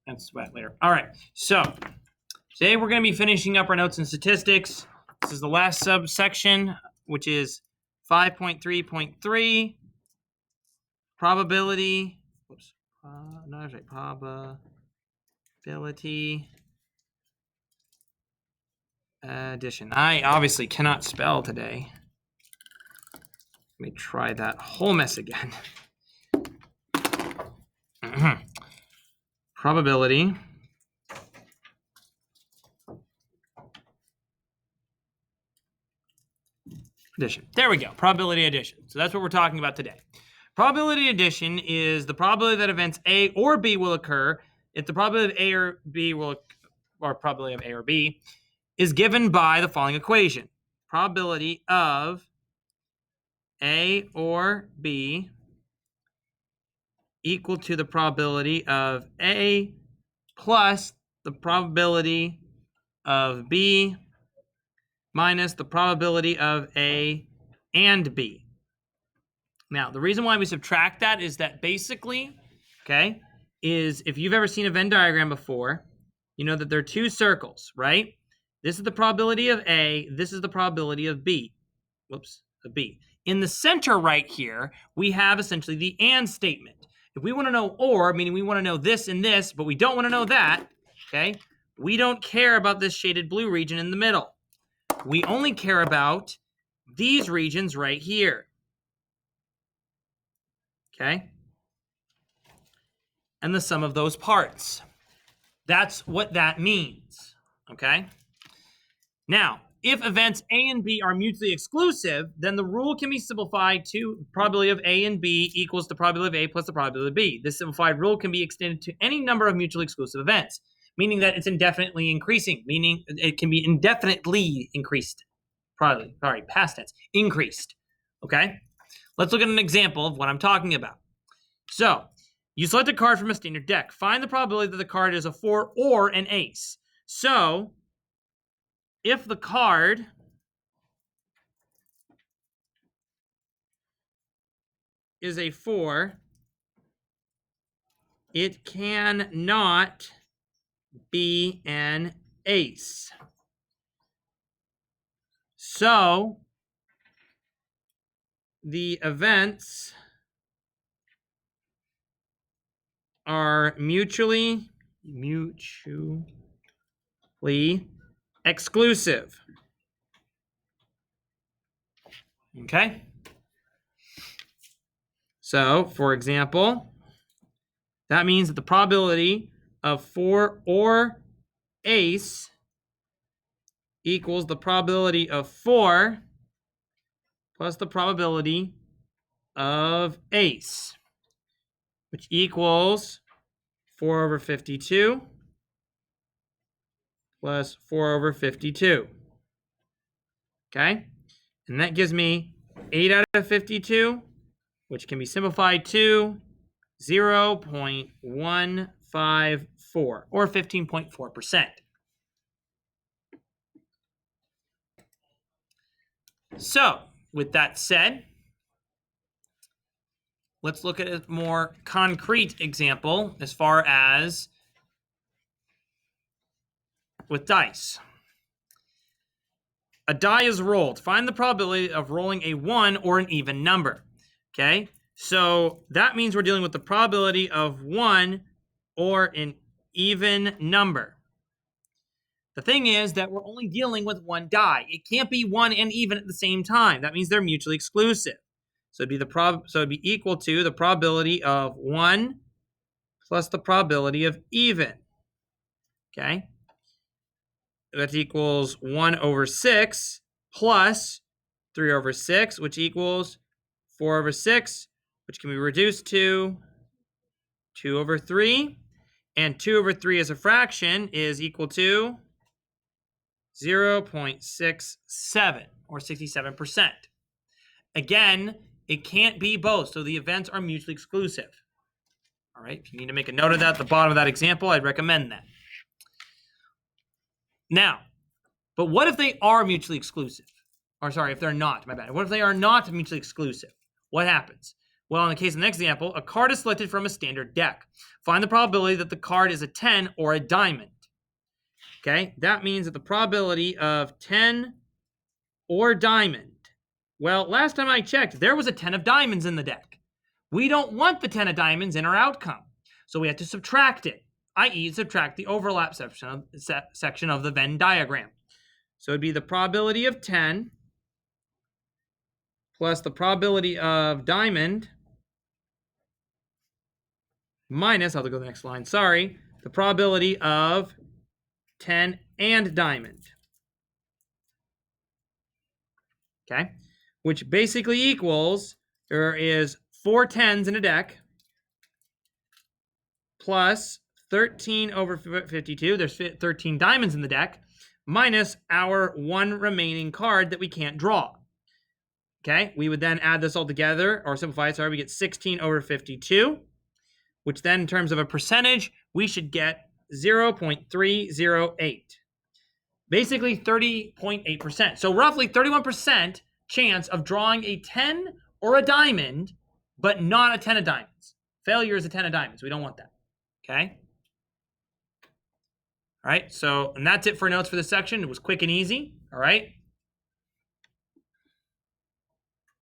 That's wet later. All right. So today we're going to be finishing up our notes and statistics. This is the last subsection, which is 5.3.3 probability. Whoops. No, that's right. Probability addition. I obviously cannot spell today. Let me try that whole mess again. Probability addition. There we go. Probability addition. So that's what we're talking about today. Probability addition is the probability that events A or B will occur if the probability of A or B will, or probability of A or B, is given by the following equation. Probability of A or B equal to the probability of A plus the probability of B minus the probability of A and B. Now, the reason why we subtract that is that basically, okay, is if you've ever seen a Venn diagram before, you know that there are two circles, right? This is the probability of A. This is the probability of B. Whoops, of B. In the center right here, we have essentially the and statement. If we want to know or, meaning we want to know this and this, but we don't want to know that, okay, we don't care about this shaded blue region in the middle. We only care about these regions right here. Okay? And the sum of those parts. That's what that means. Okay? Now, if events A and B are mutually exclusive, then the rule can be simplified to probability of A and B equals the probability of A plus the probability of B. This simplified rule can be extended to any number of mutually exclusive events, meaning that it's indefinitely increasing, meaning it can be indefinitely increased. Sorry, past tense, increased. Okay? Let's look at an example of what I'm talking about. So, you select a card from a standard deck. Find the probability that the card is a 4 or an ace. So, if the card is a 4, it cannot be an ace. So, the events are mutually exclusive. Okay? So, for example, that means that the probability of 4 or ace equals the probability of 4 plus the probability of ace, which equals 4 over 52 plus 4 over 52. Okay? And that gives me 8 out of 52, which can be simplified to 0.154, or 15.4%. So, with that said, let's look at a more concrete example as far as with dice. A die is rolled. Find the probability of rolling a 1 or an even number. Okay? So that means we're dealing with the probability of 1 or an even number. The thing is that we're only dealing with one die. It can't be 1 and even at the same time. That means they're mutually exclusive. So it'd be equal to the probability of 1 plus the probability of even. Okay? That equals 1 over 6 plus 3 over 6, which equals 4 over 6, which can be reduced to 2 over 3. And 2 over 3 as a fraction is equal to 0.67, or 67%. Again, it can't be both, so the events are mutually exclusive. All right, if you need to make a note of that at the bottom of that example, I'd recommend that. Now, but what if they are mutually exclusive? Or sorry, if they're not, my bad. What if they are not mutually exclusive? What happens? Well, in the case of the next example, a card is selected from a standard deck. Find the probability that the card is a 10 or a diamond. Okay, that means that the probability of 10 or diamond. Well, last time I checked, there was a 10 of diamonds in the deck. We don't want the 10 of diamonds in our outcome, so we have to subtract it, i.e. subtract the overlap section of the Venn diagram. So it'd be the probability of 10 plus the probability of diamond minus, I'll have to go to the next line, sorry, the probability of 10 and diamond. Okay, which basically equals, there is 4 10s in a deck plus 13 over 52, there's 13 diamonds in the deck, minus our one remaining card that we can't draw. Okay, we would then add this all together, or simplify it, sorry, we get 16 over 52, which then in terms of a percentage, we should get 0.308. Basically 30.8%. So roughly 31% chance of drawing a 10 or a diamond, but not a 10 of diamonds. Failure is a 10 of diamonds. We don't want that. Okay? All right, so, and that's it for notes for this section. It was quick and easy. All right?